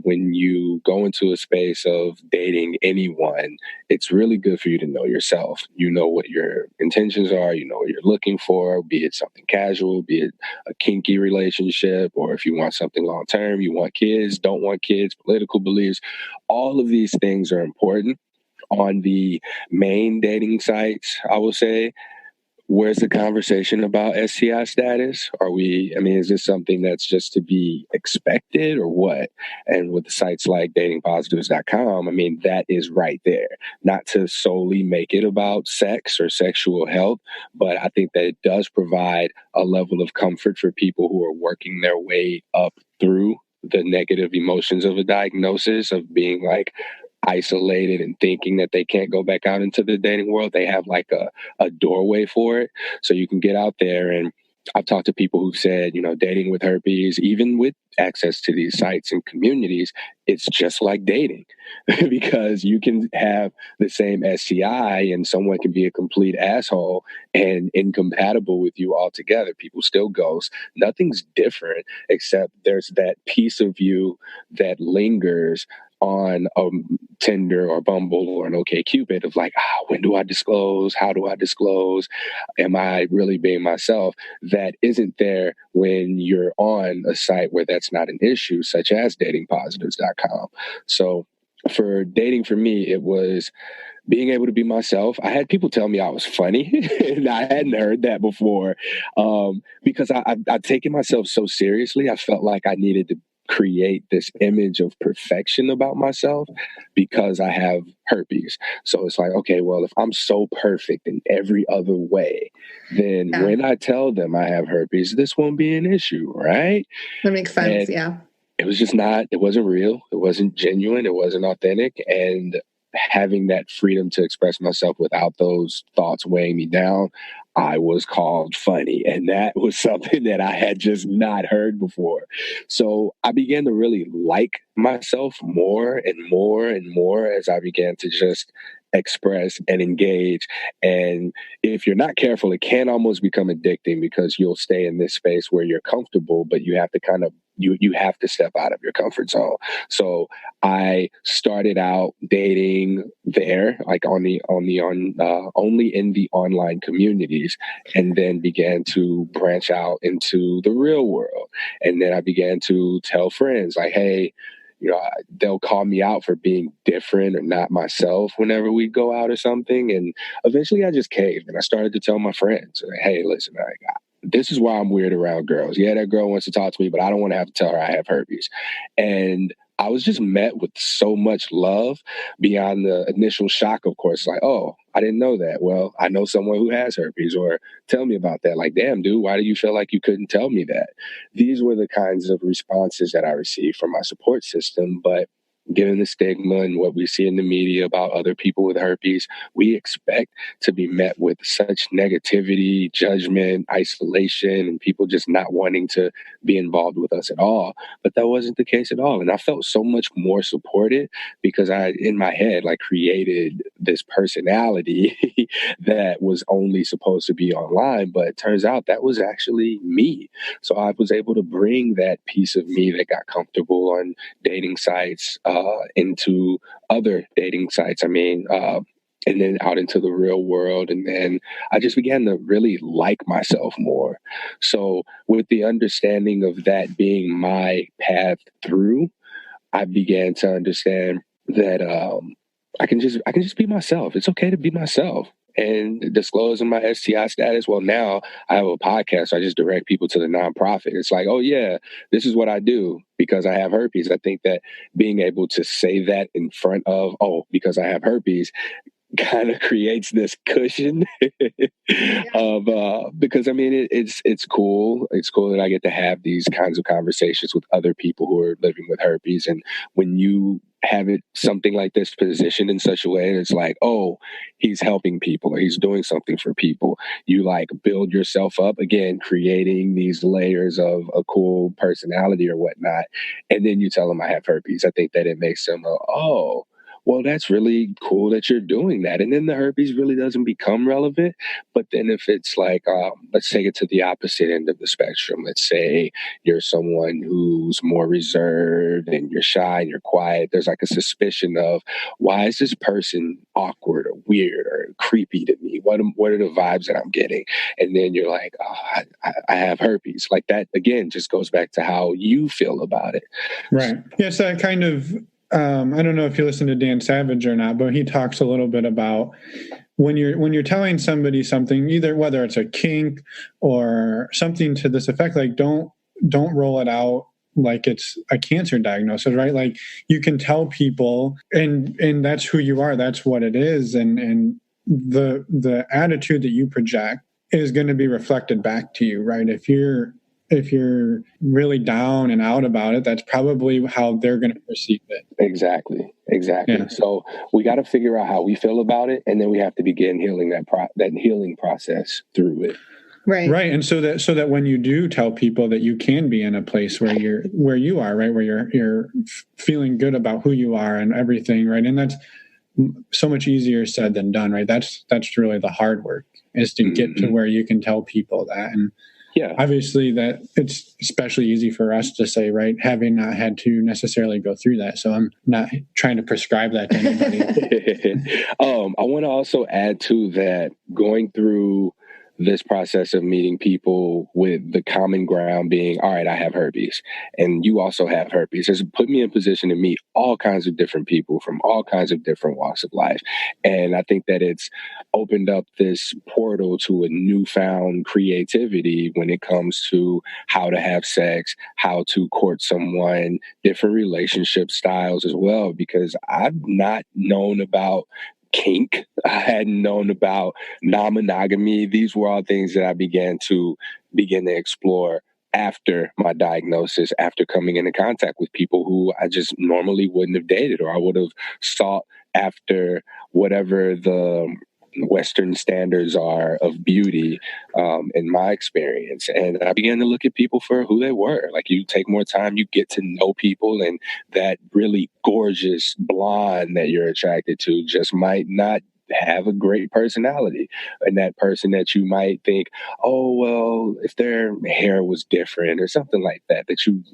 When you go into a space of dating anyone, it's really good for you to know yourself. You know what your intentions are, you know what you're looking for, be it something casual, be it a kinky relationship, or if you want something long term, you want kids, don't want kids, political beliefs. All of these things are important. On the main dating sites, I will say, where's the conversation about STI status? Is this something that's just to be expected or what? And with the sites like datingpositives.com, that is right there. Not to solely make it about sex or sexual health, but I think that it does provide a level of comfort for people who are working their way up through the negative emotions of a diagnosis, of being like isolated and thinking that they can't go back out into the dating world. They have like a doorway for it. So you can get out there. And I've talked to people who've said, dating with herpes, even with access to these sites and communities, it's just like dating because you can have the same STI and someone can be a complete asshole and incompatible with you altogether. People still ghost. Nothing's different, except there's that piece of you that lingers on Tinder or Bumble or an OkCupid of like, when do I disclose? How do I disclose? Am I really being myself? That isn't there when you're on a site where that's not an issue, such as datingpositives.com. So for dating, for me, it was being able to be myself. I had people tell me I was funny, and I hadn't heard that before, because I've taken myself so seriously. I felt like I needed to create this image of perfection about myself because I have herpes. So it's like, okay, well, if I'm so perfect in every other way, then when I tell them I have herpes, this won't be an issue, right?
That makes sense.
It was just it wasn't real. It wasn't genuine. It wasn't authentic. And having that freedom to express myself without those thoughts weighing me down, I was called funny. And that was something that I had just not heard before. So I began to really like myself more and more and more as I began to just express and engage. And if you're not careful, it can almost become addicting because you'll stay in this space where you're comfortable, but you have to kind of you have to step out of your comfort zone. So I started out dating there, like only in the online communities, and then began to branch out into the real world. And then I began to tell friends like, hey, they'll call me out for being different or not myself whenever we go out or something. And eventually I just caved and I started to tell my friends, hey, listen, this is why I'm weird around girls. Yeah, that girl wants to talk to me, but I don't want to have to tell her I have herpes. And I was just met with so much love beyond the initial shock, of course. Like, oh, I didn't know that. Well, I know someone who has herpes, or tell me about that. Like, damn, dude, why do you feel like you couldn't tell me that? These were the kinds of responses that I received from my support system. But given the stigma and what we see in the media about other people with herpes, we expect to be met with such negativity, judgment, isolation, and people just not wanting to be involved with us at all. But that wasn't the case at all. And I felt so much more supported because I, in my head, like created this personality that was only supposed to be online. But it turns out that was actually me. So I was able to bring that piece of me that got comfortable on dating sites into other dating sites. And then out into the real world. And then I just began to really like myself more. So with the understanding of that being my path through, I began to understand that I can just be myself. It's okay to be myself. And disclosing my STI status. Well, now I have a podcast, so I just direct people to the nonprofit. It's like, oh yeah, this is what I do because I have herpes. I think that being able to say that in front of, oh, because I have herpes, kind of creates this cushion of because it's cool. It's cool that I get to have these kinds of conversations with other people who are living with herpes. And when you have it something like this positioned in such a way, it's like, oh, he's helping people or he's doing something for people. You like build yourself up again, creating these layers of a cool personality or whatnot. And then you tell them I have herpes. I think that it makes them, oh, well, that's really cool that you're doing that. And then the herpes really doesn't become relevant. But then if it's like, let's take it to the opposite end of the spectrum. Let's say you're someone who's more reserved and you're shy and you're quiet. There's like a suspicion of, why is this person awkward or weird or creepy to me? What are the vibes that I'm getting? And then you're like, oh, I have herpes. Like that, again, just goes back to how you feel about it.
Right. Yes, that kind of... I don't know if you listen to Dan Savage or not, but he talks a little bit about when you're telling somebody something, either whether it's a kink or something to this effect, like don't roll it out like it's a cancer diagnosis, right? Like you can tell people, and that's who you are, that's what it is, and the attitude that you project is going to be reflected back to you, right? If you're really down and out about it, that's probably how they're going to perceive it.
Exactly. Yeah. So we got to figure out how we feel about it, and then we have to begin healing that healing process through it.
Right. And so that when you do tell people that you can be in a place where you are, right, where you're feeling good about who you are and everything, right, and that's so much easier said than done, right? That's really the hard work, is to get to where you can tell people that. And yeah, obviously that it's especially easy for us to say, right, having not had to necessarily go through that. So I'm not trying to prescribe that to anybody.
I want to also add to that, going through this process of meeting people with the common ground being, all right, I have herpes and you also have herpes, has put me in position to meet all kinds of different people from all kinds of different walks of life. And I think that it's opened up this portal to a newfound creativity when it comes to how to have sex, how to court someone, different relationship styles as well, because I've not known about kink. I hadn't known about non-monogamy. These were all things that I began to explore after my diagnosis, after coming into contact with people who I just normally wouldn't have dated, or I would have sought after whatever the Western standards are of beauty, in my experience. And I began to look at people for who they were. Like, you take more time, you get to know people, and that really gorgeous blonde that you're attracted to just might not have a great personality. And that person that you might think, oh, well, if their hair was different or something like that,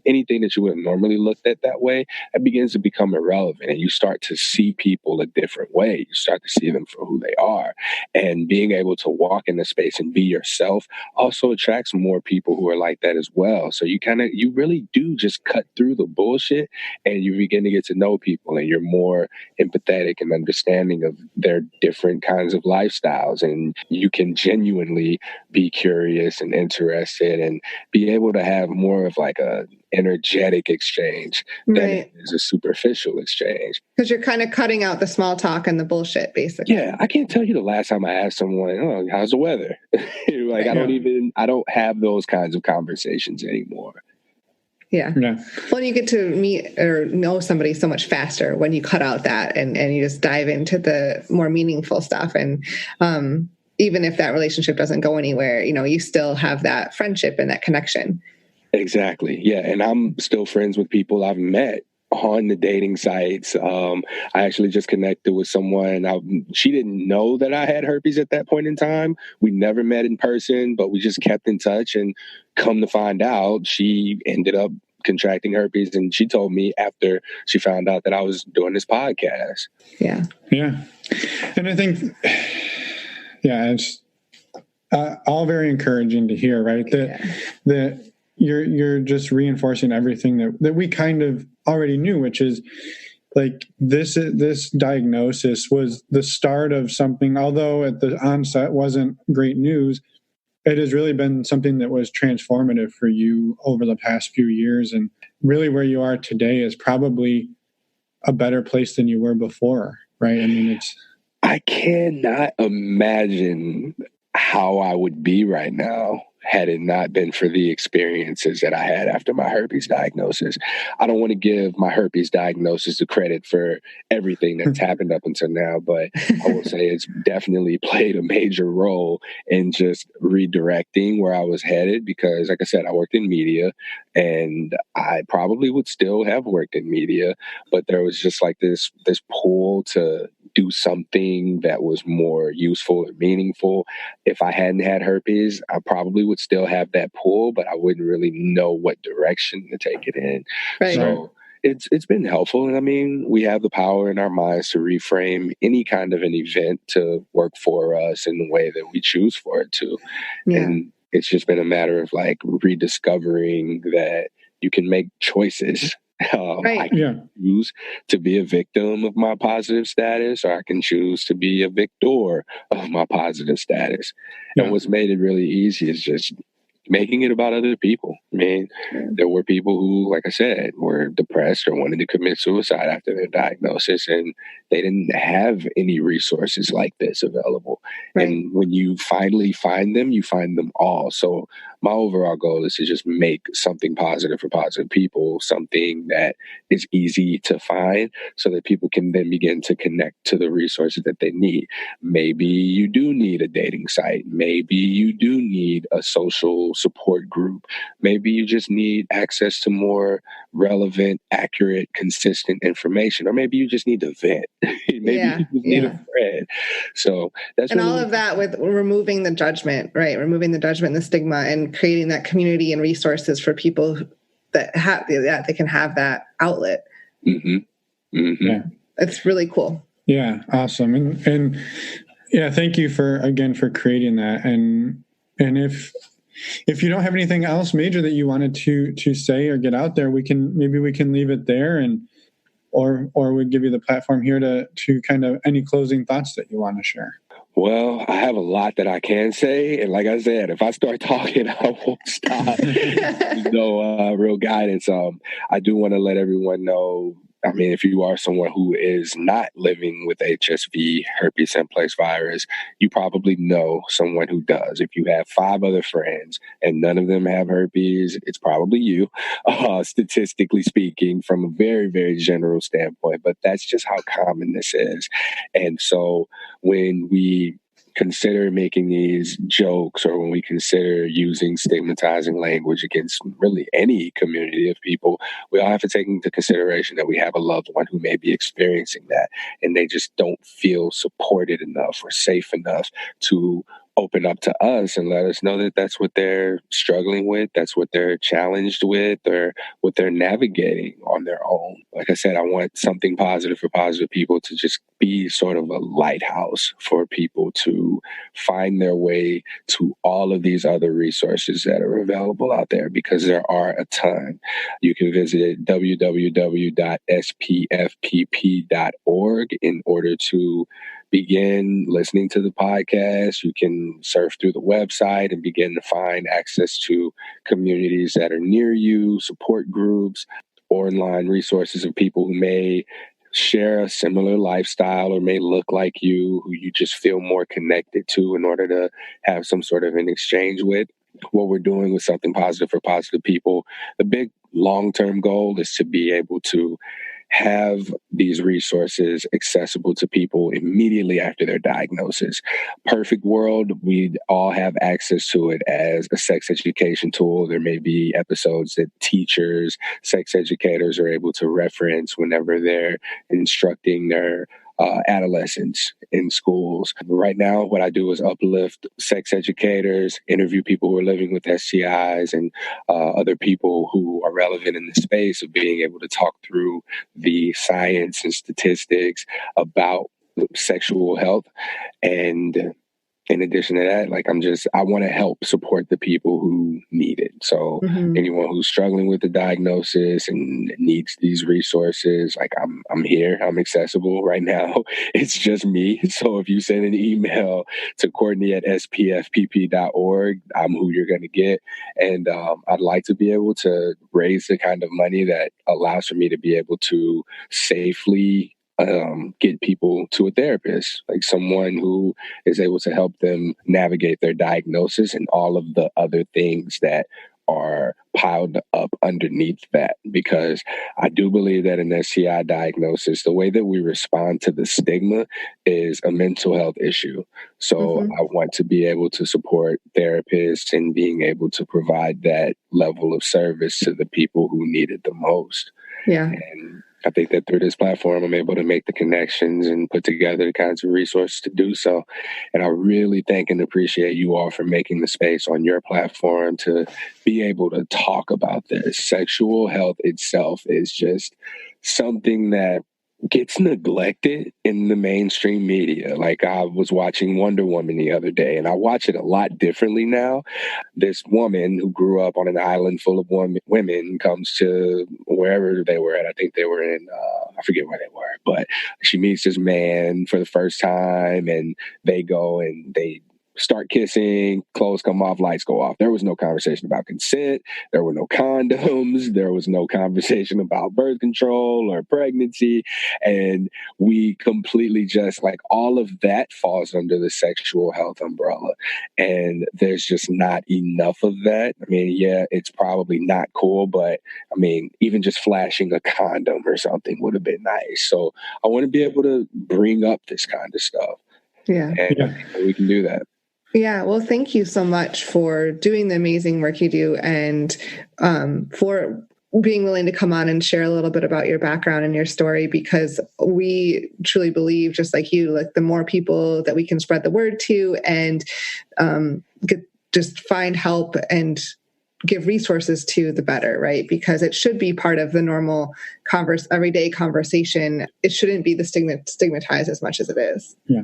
anything that you would have normally looked at that way, it begins to become irrelevant. And you start to see people a different way. You start to see them for who they are. And being able to walk in the space and be yourself also attracts more people who are like that as well. So you really do just cut through the bullshit, and you begin to get to know people, and you're more empathetic and understanding of their different kinds of lifestyles, and you can genuinely be curious and interested and be able to have more of like a energetic exchange than it is a superficial exchange.
Because you're kind of cutting out the small talk and the bullshit, basically.
Yeah, I can't tell you the last time I asked someone, "Oh, how's the weather?" Like, I don't have those kinds of conversations anymore.
Yeah. Well, you get to meet or know somebody so much faster when you cut out that and you just dive into the more meaningful stuff. And even if that relationship doesn't go anywhere, you still have that friendship and that connection.
Exactly. Yeah. And I'm still friends with people I've met on the dating sites. I actually just connected with someone. She didn't know that I had herpes at that point in time. We never met in person, but we just kept in touch, and come to find out, she ended up contracting herpes, and she told me after she found out that I was doing this podcast.
Yeah. And I think, it's all very encouraging to hear, right? That you're just reinforcing everything that we kind of already knew, which is like this diagnosis was the start of something. Although at the onset wasn't great news, it has really been something that was transformative for you over the past few years, and really where you are today is probably a better place than you were before, right? I mean,
I cannot imagine how I would be right now had it not been for the experiences that I had after my herpes diagnosis. I don't want to give my herpes diagnosis the credit for everything that's happened up until now, but I will say it's definitely played a major role in just redirecting where I was headed, because like I said, I worked in media, and I probably would still have worked in media, but there was just like this pull to do something that was more useful and meaningful. If I hadn't had herpes, I probably would still have that pull, but I wouldn't really know what direction to take it in. Right. So it's been helpful. And I mean, we have the power in our minds to reframe any kind of an event to work for us in the way that we choose for it to. Yeah. And it's just been a matter of like rediscovering that you can make choices. I can choose to be a victim of my positive status, or I can choose to be a victor of my positive status. And what's made it really easy is just making it about other people. I mean, there were people who, like I said, were depressed or wanted to commit suicide after their diagnosis, and they didn't have any resources like this available. Right. And when you finally find them, you find them all. So my overall goal is to just make something positive for positive people, something that is easy to find, so that people can then begin to connect to the resources that they need. Maybe you do need a dating site. Maybe you do need a social support group. Maybe you just need access to more relevant, accurate, consistent information. Or maybe you just need to vent. Maybe you just need a friend. So that's
and all of that with removing the judgment, right? Removing the judgment and the stigma, and creating that community and resources for people that have they can have that outlet.
Mm-hmm. Mm-hmm.
Yeah, it's really cool.
Yeah, awesome. And yeah, thank you for creating that. And if you don't have anything else major that you wanted to say or get out there, we can leave it there, and or we give you the platform here to kind of any closing thoughts that you want to share.
Well, I have a lot that I can say. And like I said, if I start talking, I won't stop. No real guidance. I do want to let everyone know, I mean, if you are someone who is not living with HSV, herpes simplex virus, you probably know someone who does. If you have 5 other friends and none of them have herpes, it's probably you, statistically speaking, from a very, very general standpoint. But that's just how common this is. And so when we consider making these jokes, or when we consider using stigmatizing language against really any community of people, we all have to take into consideration that we have a loved one who may be experiencing that, and they just don't feel supported enough or safe enough to open up to us and let us know that that's what they're struggling with, that's what they're challenged with, or what they're navigating on their own. Like I said, I want something positive for positive people to just be sort of a lighthouse for people to find their way to all of these other resources that are available out there, because there are a ton. You can visit www.spfpp.org in order to begin listening to the podcast. You can surf through the website and begin to find access to communities that are near you, support groups, online resources of people who may share a similar lifestyle or may look like you, who you just feel more connected to in order to have some sort of an exchange with. What we're doing with Something Positive for Positive People, the big long-term goal is to be able to have these resources accessible to people immediately after their diagnosis. Perfect world, we'd all have access to it as a sex education tool. There may be episodes that teachers, sex educators are able to reference whenever they're instructing their adolescents in schools. Right now, what I do is uplift sex educators, interview people who are living with STIs and other people who are relevant in the space of being able to talk through the science and statistics about sexual health. And in addition to that, I want to help support the people who need it. So anyone who's struggling with the diagnosis and needs these resources, I'm here, I'm accessible right now. It's just me. So if you send an email to Courtney at spfpp.org, I'm who you're going to get. And I'd like to be able to raise the kind of money that allows for me to be able to safely get people to a therapist, like someone who is able to help them navigate their diagnosis and all of the other things that are piled up underneath that. Because I do believe that an STI diagnosis, the way that we respond to the stigma is a mental health issue. So I want to be able to support therapists and being able to provide that level of service to the people who need it the most.
Yeah.
And I think that through this platform, I'm able to make the connections and put together the kinds of resources to do so. And I really thank and appreciate you all for making the space on your platform to be able to talk about this. Sexual health itself is just something that gets neglected in the mainstream media. Like, I was watching Wonder Woman the other day, and I watch it a lot differently now. This woman who grew up on an island full of women comes to wherever they were at. I think they were in, I forget where they were, but she meets this man for the first time, and they go and they start kissing, clothes come off, lights go off. There was no conversation about consent. There were no condoms. There was no conversation about birth control or pregnancy. And we completely just, like, all of that falls under the sexual health umbrella. And there's just not enough of that. I mean, yeah, it's probably not cool, but I mean, even just flashing a condom or something would have been nice. So I want to be able to bring up this kind of stuff.
Yeah.
And I think that we can do that.
Yeah, well, thank you so much for doing the amazing work you do, and for being willing to come on and share a little bit about your background and your story, because we truly believe, just like you, like, the more people that we can spread the word to and just find help and give resources to, the better, right? Because it should be part of the normal everyday conversation. It shouldn't be the stigmatized as much as it is.
Yeah.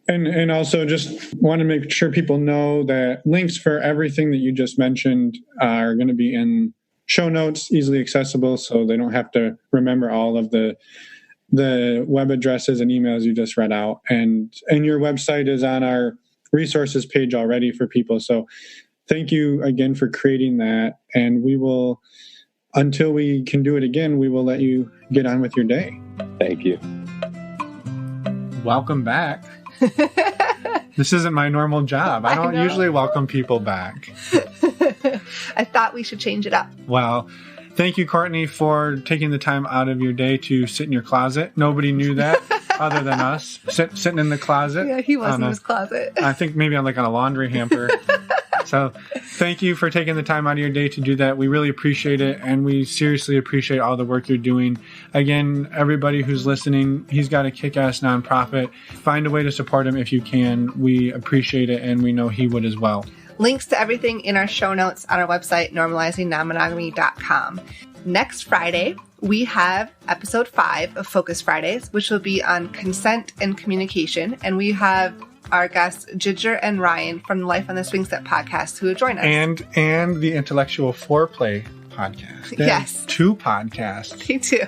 And also just want to make sure people know that links for everything that you just mentioned are going to be in show notes, easily accessible, so they don't have to remember all of the web addresses and emails you just read out. And your website is on our resources page already for people. So thank you again for creating that. And we will, until we can do it again, we will let you get on with your day.
Thank you.
Welcome back. This isn't my normal job. I don't usually welcome people back.
I thought we should change it up.
Well, thank you, Courtney, for taking the time out of your day to sit in your closet. Nobody knew that other than us. Sitting in the closet.
Yeah, he was in his closet.
I think maybe on a laundry hamper. So thank you for taking the time out of your day to do that. We really appreciate it, and we seriously appreciate all the work you're doing. Again, everybody who's listening, he's got a kick-ass nonprofit. Find a way to support him if you can. We appreciate it, and we know he would as well.
Links to everything in our show notes on our website, normalizingnonmonogamy.com. Next Friday, we have episode 5 of Focus Fridays, which will be on consent and communication. And we have our guests, Ginger and Ryan from the Life on the Swing Set podcast, who will join us.
And the intellectual foreplay podcast.
Yes.
2 podcasts.
Me too.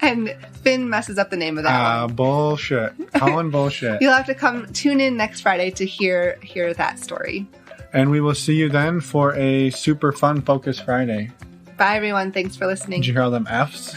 And Finn messes up the name of that one.
Bullshit. Calling bullshit.
You'll have to tune in next Friday to hear that story.
And we will see you then for a super fun Focus Friday.
Bye, everyone. Thanks for listening.
Did you hear all them Fs?